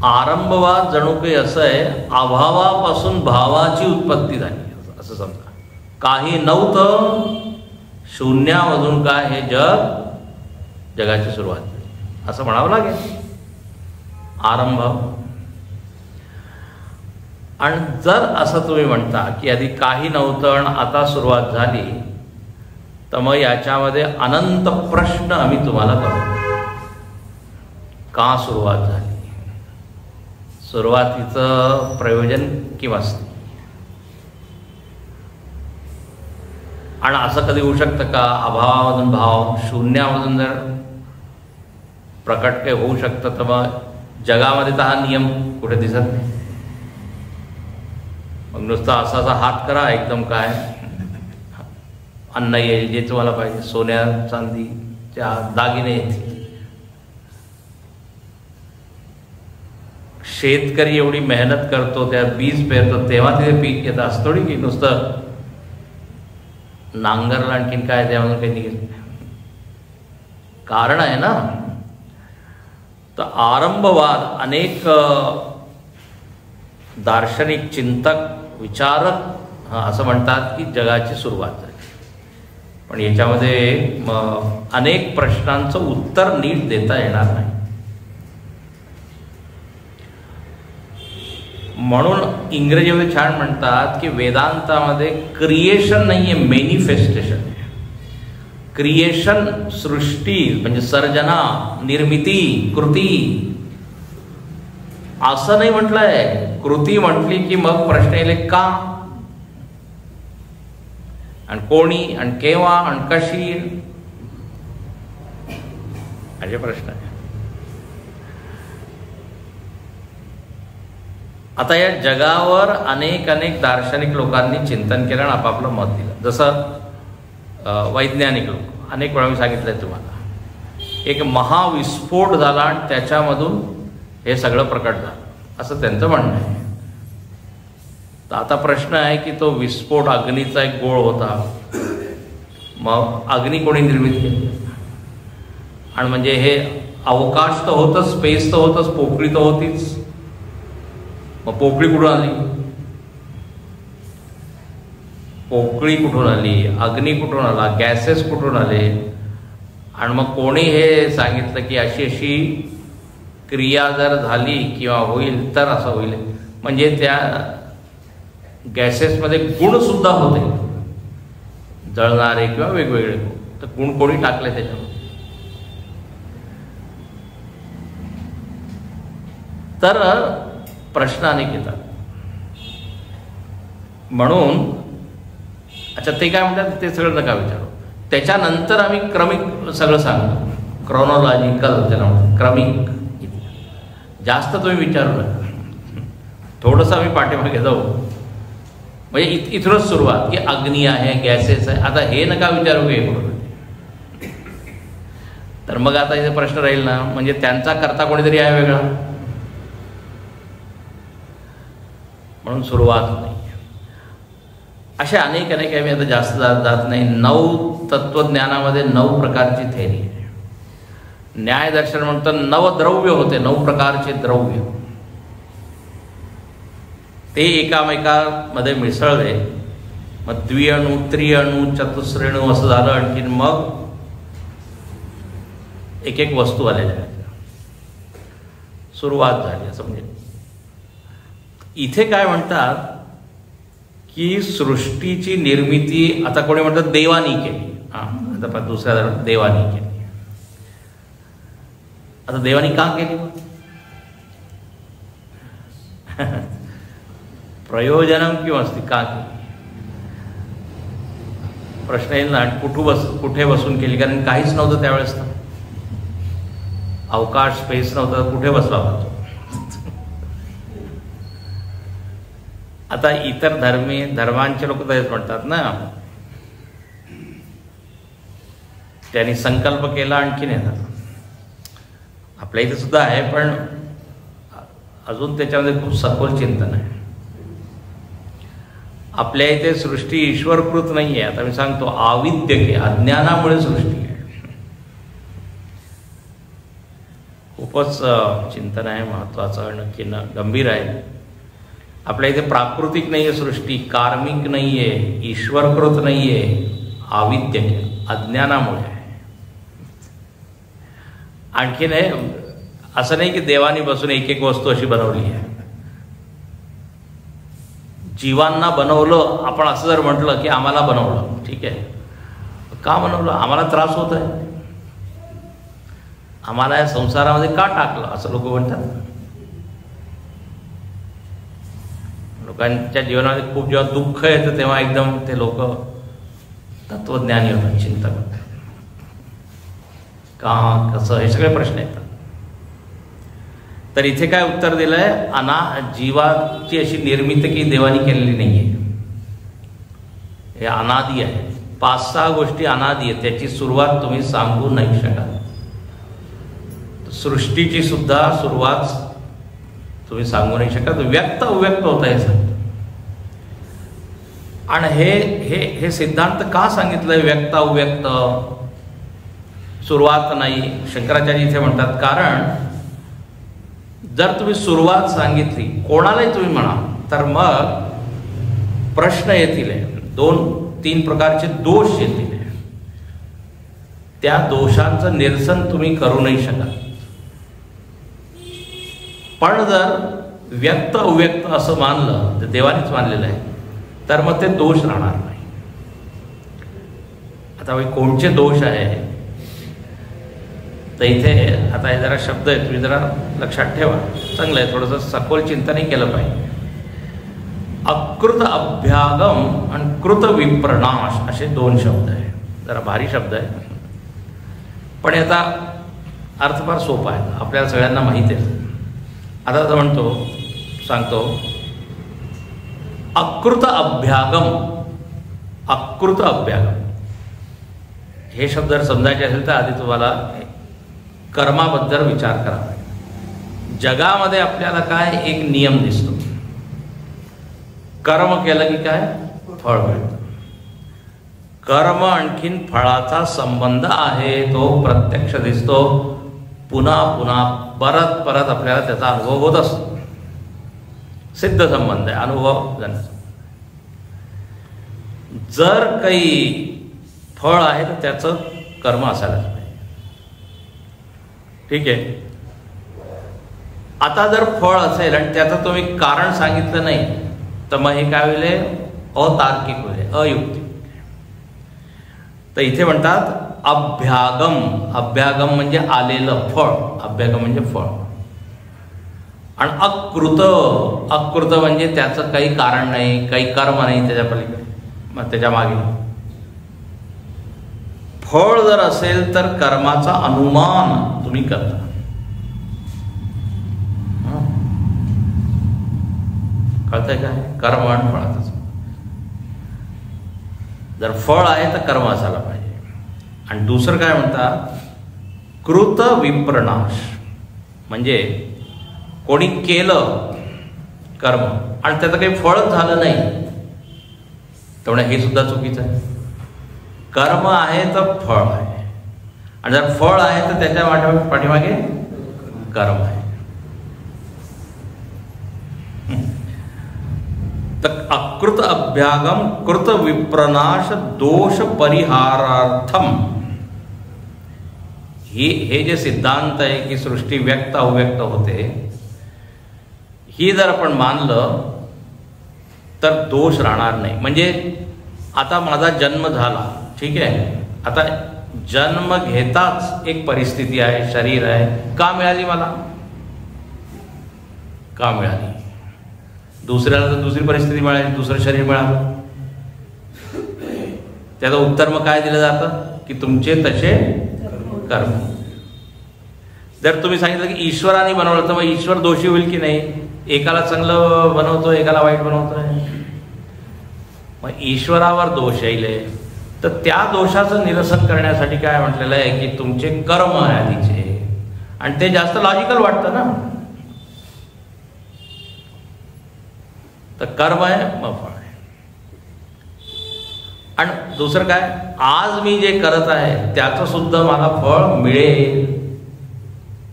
आरंभवाद जणू काही असं आहे, अभावापासून भावाची उत्पत्ती झाली असं समजा. काही नव्हतं, शून्यामधून काय हे जगाची सुरुवात झाली असं म्हणावं लागेल. आरंभ. आणि जर असं तुम्ही म्हणता की आधी काही नव्हतं आणि आता सुरुवात झाली, तर मग याच्यामध्ये अनंत प्रश्न आम्ही तुम्हाला करू. का सुरुवात झाली, सुरुवातीचं प्रयोजन किंवा असते. आणि असं कधी होऊ शकतं का, अभावामधून भाव, शून्यामधून जर प्रकट काही होऊ शकतं, तर मग जगामध्ये तर हा नियम कुठे दिसत नाही. मग नुसता असा हात करा, एकदम काय अन्न येईल जे तुम्हाला पाहिजे, सोन्या चांदीच्या दागिने येतील. शेतकरी एवढी मेहनत करतो, त्या बीज पेरतो, तेव्हा तिथे पीक येतं. असं थोडी की नुसतं नांगरला आणखीन काय त्यामधून काही निघेल. कारण आहे ना. तर आरंभवाद अनेक दार्शनिक चिंतक विचारक असं म्हणतात की जगाची सुरुवात झाली. पण याच्यामध्ये अनेक प्रश्नांचं उत्तर नीट देता येणार नाही. म्हणून इंग्रजीमध्ये छान म्हणतात की वेदांतामध्ये क्रिएशन नाहीये, मॅनिफेस्टेशन आहे. क्रिएशन सृष्टी म्हणजे सर्जना, निर्मिती, कृती असं नाही म्हटलंय. कृती म्हटली की मग प्रश्न येईल का आणि कोणी आणि केव्हा आणि कशी, असे प्रश्न आहे. आता या जगावर अनेक दार्शनिक लोकांनी चिंतन केलं आणि आपापलं मत दिलं. जसं वैज्ञानिक लोक अनेक वेळा मी सांगितलंय तुम्हाला, एक महाविस्फोट झाला आणि त्याच्यामधून हे सगळं प्रकट झालं असं त्यांचं म्हणणं आहे. तर आता प्रश्न आहे की तो विस्फोट अग्नीचा एक गोळ होता, मग अग्नी कोणी निर्मित केली? आणि म्हणजे हे अवकाश तर होतंच, स्पेस तर होतंच, पोकळी तर होतीच. मग पोकळी कुठून आली, पोकळी कुठून आली, अग्नी कुठून आला, गॅसेस कुठून आले? आणि मग कोणी हे सांगितलं की अशी अशी क्रिया जर झाली किंवा होईल तर असं होईल. म्हणजे त्या गॅसेसमध्ये गुण सुद्धा होते, जळणारे किंवा वेगवेगळे गुण. तर गुण कोणी टाकले त्याच्यामध्ये? तर प्रश्न अनेक येतात. म्हणून अच्छा ते काय म्हणतात ते सगळं नका विचारू. त्याच्यानंतर आम्ही क्रमिक सगळं सांगतो, क्रोनॉलॉजिकल त्याला म्हणतो, क्रमिक. जास्त तुम्ही विचारू नका, थोडंसं आम्ही पाठीमागे जाऊ. म्हणजे इथूनच सुरुवात की अग्नी आहे, गॅसेस आहे. आता हे नका विचारू की हे, तर मग आता इथे प्रश्न राहील ना, म्हणजे त्यांचा करता कोणीतरी आहे वेगळा, म्हणून सुरुवात नाही. असे अनेक आम्ही आता जास्त जात नाही. 9 तत्वज्ञानामध्ये 9 प्रकारची थेरी आहे. न्यायदर्शन म्हणतात 9 द्रव्य होते, 9 प्रकारचे द्रव्य. ते एकामेकामध्ये मिसळले, मग द्विअणू, त्रिअणू, चतुस्रेणू असं झालं. आणखीन मग एक एक वस्तू आलेल्या आहेत. सुरुवात झाली असं. म्हणजे इथे काय म्हणतात की सृष्टीची निर्मिती आता कोणी म्हणतात देवानी केली. आता दुसऱ्या धर्मात देवानी केली. आता देवानी का केली? प्रयोजनम किंवा असती का केली प्रश्न येईल ना. कुठे बसून केली? कारण काहीच नव्हतं त्यावेळेस, तर अवकाश स्पेस नव्हतं, कुठे बसला होता. आता इतर धर्मांचे लोक तसेच म्हणतात ना, त्यांनी संकल्प केला आणखीन येतात. आपल्या इथे सुद्धा आहे, पण अजून त्याच्यामध्ये खूप सखोल चिंतन आहे. आपल्या इथे सृष्टी ईश्वरकृत नाही आहे. आता मी सांगतो, आविद्यके, अज्ञानामुळे सृष्टी आहे. खूपच चिंतन आहे, महत्वाचं, नक्की गंभीर आहे. आपल्या इथे प्राकृतिक नाही आहे सृष्टी, कार्मिक नाही आहे, ईश्वरकृत नाही आहे, आविद्यके, अज्ञानामुळे आहे. आणखीन आहे, असं नाही की देवानी बसून एक एक वस्तू अशी बनवली आहे. जीवांना बनवलं. आपण असं जर म्हटलं की आम्हाला बनवलं, ठीक आहे, का बनवलं? आम्हाला त्रास होत आहे, आम्हाला या संसारामध्ये का टाकलं, असं लोक म्हणतात. लोकांच्या जीवनामध्ये खूप जेव्हा दुःख येतं तेव्हा एकदम ते लोक तत्वज्ञानी होतात, चिंतन होतात. का, कसं, हे सगळे प्रश्न येतात. तर इथे काय उत्तर दिलंय? जीवाची अशी निर्मिती की देवानी केलेली नाहीये, हे अनादी आहे. 5-6 गोष्टी अनादी आहेत, त्याची सुरुवात तुम्ही सांगू नाही शकत. सृष्टीची सुद्धा सुरुवात तुम्ही सांगू नाही शकत. व्यक्त अव्यक्त होत आहे सर. आणि हे सिद्धांत का सांगितलंय व्यक्त अव्यक्त, सुरुवात नाही? शंकराचार्य इथे म्हणतात, कारण जर तुम्ही सुरुवात सांगितली कोणालाही तुम्ही म्हणा, तर मग प्रश्न येतील, 2-3 प्रकारचे दोष येतील. त्या दोषांचं निरसन तुम्ही करू नाही शकत. पण जर व्यक्त अव्यक्त असं मानलं, तर देवानीच मानलेलं आहे, तर मग ते दोष राहणार नाही. आता कोणचे दोष आहे? तर इथे आता हे जरा शब्द आहे, तुम्ही जरा लक्षात ठेवा, चांगलं आहे, थोडंसं सखोल चिंतनही केलं पाहिजे. अकृत अभ्यागम आणि कृत विप्रनाश असे 2 शब्द आहे. जरा भारी शब्द आहे, पण याचा अर्थ फार सोपा आहे, आपल्याला सगळ्यांना माहिती आहे. आता असं म्हणतो, सांगतो, अकृत अभ्यागम. अकृत अभ्यागम हे शब्द जर समजायचे असेल तर आधी तुम्हाला कर्माबद्दल विचार करावा. जगामध्ये आपल्याला काय एक नियम दिसतो, कर्म केलं की काय फळ मिळतं. कर्म आणखीन फळाचा संबंध आहे, तो प्रत्यक्ष दिसतो. पुन्हा पुन्हा परत परत आपल्याला त्याचा अनुभव होत असतो. सिद्ध संबंध आहे, अनुभव जाण्याचा. जर काही फळ आहे तर त्याचं कर्म असायलाच पाहिजे, ठीक आहे. आता जर फळ असेल आणि त्याचं तुम्ही कारण सांगितलं नाही, तर मग हे काय होईल, अतार्किक होईल, अयुक्तिक. तर इथे म्हणतात अभ्यागम. अभ्यागम म्हणजे आलेलं फळ, अभ्यागम म्हणजे फळ. आणि अकृत, अकृत म्हणजे त्याचं काही कारण नाही, काही कर्म नाही त्याच्या पलीकडे, मग त्याच्या मागे. फळ जर असेल तर कर्माचा अनुमान तुम्ही करता. कळतंय काय, कर्म आणि फळाचं. जर फळ आहे तर कर्म असायला पाहिजे. आणि दुसरं काय म्हणतात, कृत विप्रनाश, म्हणजे कोणी केलं कर्म आणि त्याचं काही फळच झालं नाही, त्यामुळे हे सुद्धा चुकीचं आहे. कर्म आहे तर फळ आहे, आणि जर फळ आहे तर त्याच्या पाठीमागे कर्म आहे. तर अकृत अभ्यागम कृत विप्रनाश दोष परिहारार्थम, हे जे सिद्धांत आहे की सृष्टी व्यक्त अव्यक्त होते, ही जर आपण मानलं तर दोष राहणार नाही. म्हणजे आता माझा जन्म झाला, ठीक आहे, आता जन्म घेताच एक परिस्थिती आहे, शरीर आहे, का मिळाली मला, का मिळाली. दुसऱ्याला तर दुसरी परिस्थिती मिळाली, दुसरं शरीर मिळालं. त्याचं उत्तर मग काय दिलं जातं की तुमचे तसे कर्म. जर तुम्ही सांगितलं की ईश्वराने बनवलं तर मग ईश्वर दोषी होईल की नाही, एकाला चांगलं बनवतो एकाला वाईट बनवतोय, मग ईश्वरावर दोष येईल. तर त्या दोषाचं निरसन करण्यासाठी काय म्हटलेलं आहे की तुमचे कर्म आहे आधीचे, आणि ते जास्त लॉजिकल वाटतं ना. तर कर्म आहे मग फळ आहे. आणि दुसरं काय, आज मी जे करत आहे त्याचं सुद्धा मला फळ मिळेल,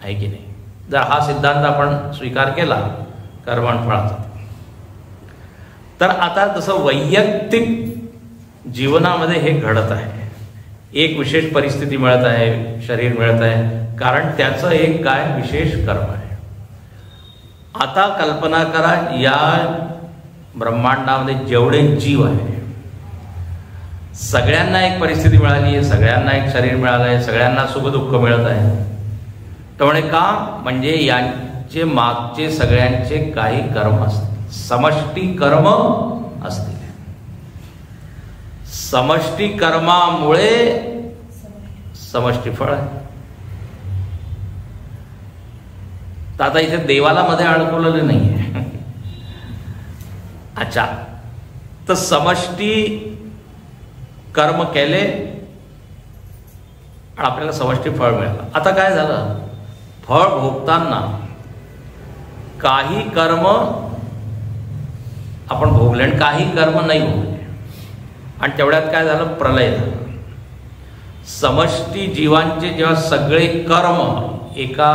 आहे की नाही. जर हा सिद्धांत आपण स्वीकार केला कर्म आणि फळाचा, तर आता तसं वैयक्तिक जीवनामध्ये हे घडत आहे. एक विशेष परिस्थिती मिळत आहे, शरीर मिळत आहे, कारण त्याचं एक काय विशेष कर्म आहे. आता कल्पना करा, या ब्रह्मांडामध्ये जेवढे जीव आहे सगळ्यांना एक परिस्थिती मिळाली आहे, सगळ्यांना एक शरीर मिळालं आहे, सगळ्यांना सुखदुःख मिळत आहे. त्यामुळे का, म्हणजे यांचे मागचे सगळ्यांचे काही कर्म असतील, समष्टी कर्म असतील. समष्टी कर्मामुळे समष्टी फळ आहे. तर आता इथे देवाला मध्ये अडकवलेलं नाही आहे. अच्छा, तर समष्टी कर्म केले आणि आपल्याला समष्टी फळ मिळालं. आता काय झालं, फळ भोगताना काही कर्म आपण भोगले आणि काही कर्म नाही भोगले, आणि तेवढ्यात काय झालं, प्रलय झाला. समष्टी जीवांचे जेव्हा सगळे कर्म एका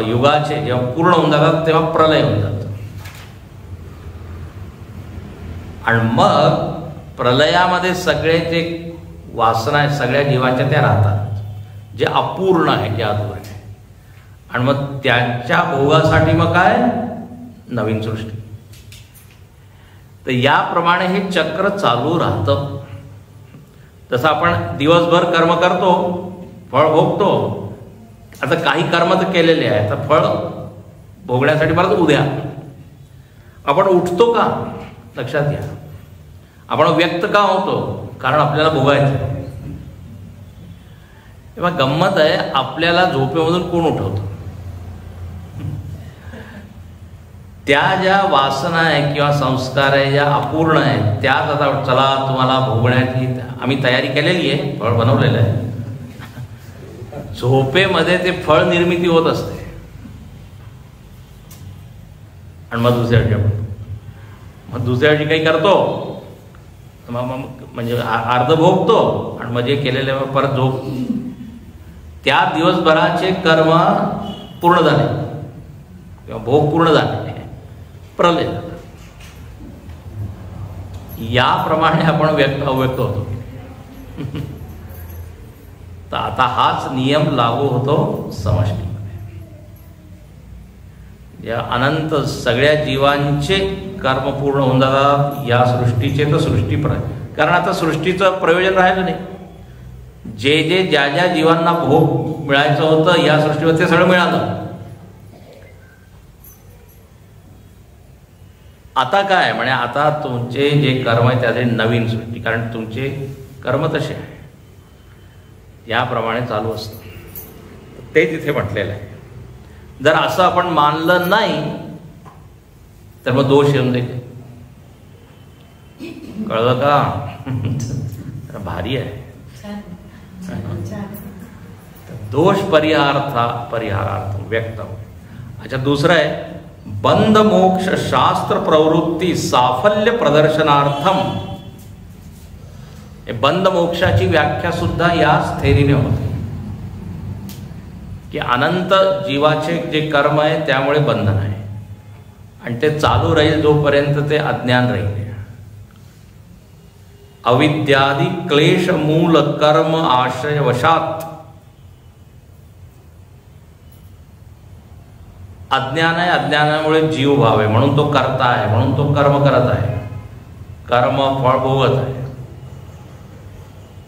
युगाचे जेव्हा पूर्ण होऊन जातात तेव्हा प्रलय होऊन जातं. आणि मग प्रलयामध्ये सगळे जे वासना आहेत सगळ्या जीवांच्या त्या राहतात, जे अपूर्ण आहे, जे अधूर आहे. आणि मग त्यांच्या भोगासाठी मग काय, नवीन सृष्टी. तर याप्रमाणे हे चक्र चालू राहतं. तसं आपण दिवसभर कर्म करतो, फळ भोगतो. आता काही कर्म तर केलेले आहे, तर फळ भोगण्यासाठी परत उद्या आपण उठतो का, लक्षात घ्या. आपण व्यक्त का होतो, कारण आपल्याला भोगायचं. तेव्हा गंमत आहे, आपल्याला झोपेमधून कोण उठवतं, त्या ज्या वासना आहे किंवा संस्कार आहे ज्या अपूर्ण आहेत त्याच आता चला तुम्हाला भोगण्याची आम्ही तयारी केलेली आहे, फळ बनवलेलं आहे. झोपेमध्ये ते फळ निर्मिती होत असते. आणि मग दुसऱ्या दिवशी काही करतो, म्हणजे अर्ध भोगतो आणि मग जे केलेले परत झोप. त्या दिवसभराचे कर्म पूर्ण झाले किंवा भोग पूर्ण झाले, प्रलय झाला. याप्रमाणे आपण व्यक्त अव्यक्त होतो. तर आता हाच नियम लागू होतो समष्टीमध्ये. या अनंत सगळ्या जीवांचे कर्म पूर्ण होऊन जातात या सृष्टीचे, तर कारण आता सृष्टीचं प्रयोजन राहिलं नाही. जे ज्या ज्या जीवांना भोग मिळायचं होतं या सृष्टीवर ते सगळं मिळालं. आता काय म्हणे, आता तुमचे जे कर्म आहे त्याचे नवीन सृष्टी, कारण तुमचे कर्म तसे आहे याप्रमाणे चालू असतं. ते तिथे म्हटलेलं आहे. जर असं आपण मानलं नाही तर मग दोष येऊन जाईल. कळलं का? भारी आहे. दोष परिहारार्थ व्यक्त हो. अच्छा, दुसरं आहे बंध मोक्ष शास्त्र प्रवृत्ती साफल्य प्रदर्शनार्थम. बंध मोक्षाची व्याख्या सुद्धा याच थेरीने होते की अनंत जीवाचे जे कर्म आहे त्यामुळे बंधन आहे आणि ते चालू राहील जोपर्यंत ते अज्ञान राहील. अविद्यादी क्लेश मूल कर्म आश्रय वशात. अज्ञान आहे, अज्ञानामुळे जीव भाव आहे म्हणून तो करता आहे, म्हणून तो कर्म करत आहे, कर्म फळ भोगत आहे.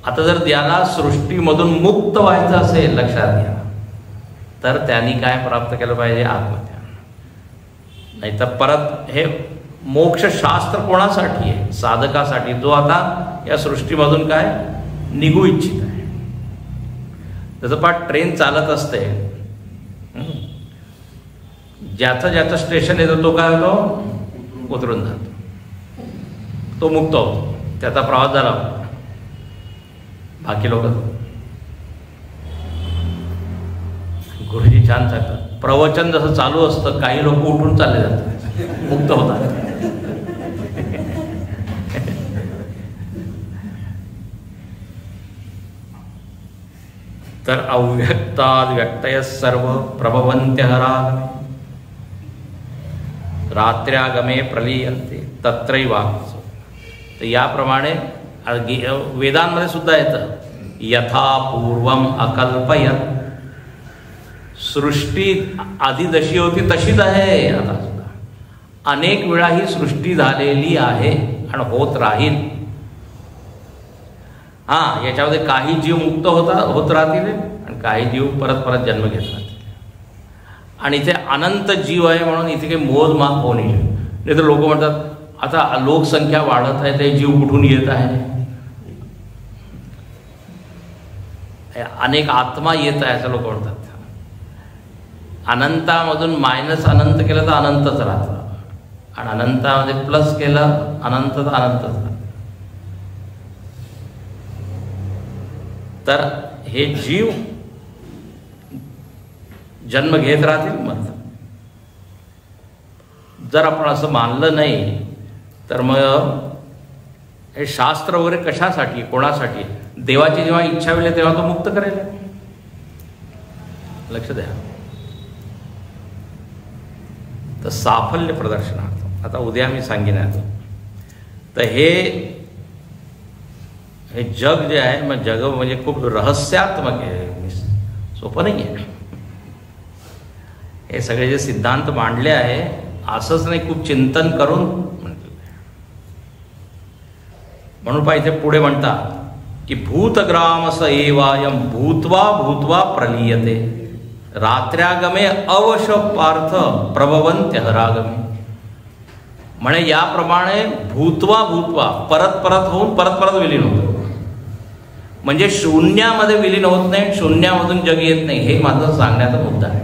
आता जर त्याला सृष्टीमधून मुक्त व्हायचं असेल, लक्षात घ्या, तर त्यांनी काय प्राप्त केलं पाहिजे? आत्मज्ञान. नाही तर परत हे मोक्षशास्त्र कोणासाठी आहे? साधकासाठी, जो आता या सृष्टीमधून काय निघू इच्छित आहे. जसं पाठ ट्रेन चालत असते, ज्याचं स्टेशन येतं तो काय होतो? उतरून जातो, तो मुक्त होतो, त्याचा प्रवास झाला. बाकी लोक, गुरुजी छान सांगतात, प्रवचन जसं चालू असतं काही लोक उठून चालले जातात, मुक्त होतात. तर अव्यक्ताद व्यक्तय सर्व प्रभवन्त्यहरागमे रात्र्यागमे प्रलीयन्ते तत्रैवाक्सो. तर याप्रमाणे वेदांमध्ये सुद्धा येतं यथा पूर्वम अकल्पयत. सृष्टी आधी जशी होती तशीच आहे आता सुद्धा. अनेक वेळा ही सृष्टी झालेली आहे आणि होत राहील. हां, याच्यामध्ये काही जीव मुक्त होत राहतील आणि काही जीव परत परत जन्म घेत राहतील. आणि इथे अनंत जीव आहे म्हणून इथे काही मोजमाप होऊ नये. नाही तर लोक म्हणतात आता लोकसंख्या वाढत आहे, ते जीव कुठून येत आहे, अनेक आत्मा येत आहे असं लोक म्हणतात. अनंतामधून मायनस अनंत केलं तर अनंतच राहतं आणि अनंतामध्ये प्लस केलं अनंत तर अनंतच राहतं. तर हे जीव जन्म घेत राहतील, मरतात. जर आपण असं मानलं नाही तर मग हे शास्त्र वगैरे कशासाठी, कोणासाठी? देवाची जेव्हा इच्छा होईल तेव्हा तो मुक्त करेल. लक्ष द्या. तर साफल्य प्रदर्शनार्थ आता उद्या मी सांगेन. तर हे जग जे आहे, मग जग म्हणजे खूप रहस्यात्मक आहे, सोपं नाही आहे. हे सगळे जे सिद्धांत मांडले आहे असंच नाही, खूप चिंतन करून म्हटलं. म्हणून पाहिजे पुढे म्हणतात की भूतग्राम स एवायम भूत्वा भूत्वा प्रलीयते रात्र्यागमे अवश पार्थ प्रभवन्त्यहरागमे. म्हणे याप्रमाणे भूत्वा भूत्वा परत परत होऊन परत परत विलीन होतं. म्हणजे शून्यामध्ये विलीन होत नाही, शून्यामधून जग येत नाही, हे माझं सांगण्याचा मुद्दा आहे.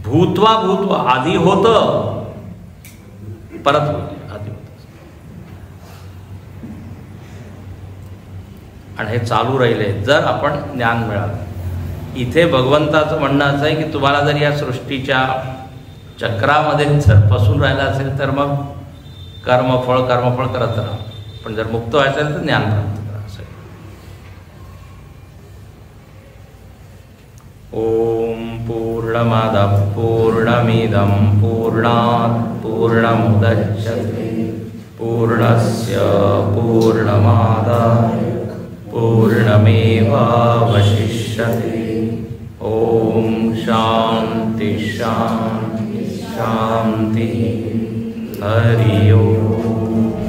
भूत्वा भूत्वा आधी होतं परत होईल, आधी होतं आणि हे चालू राहिले जर आपण ज्ञान मिळालं. इथे भगवंताचं म्हणणं असं आहे की तुम्हाला जर या सृष्टीच्या चक्रामध्ये जर फसून राहिला असेल तर मग कर्मफळ करत राहा. पण जर मुक्त व्हायचं असेल तर ज्ञान प्राप्त करा. असं. ओम पूर्णमदः पूर्णमिदं पूर्णात् पूर्णमुदच्यते पूर्णस्य पूर्णमादाय पूर्णमेवावशिष्यते. ओम शांति शांति शांति हरि ओम.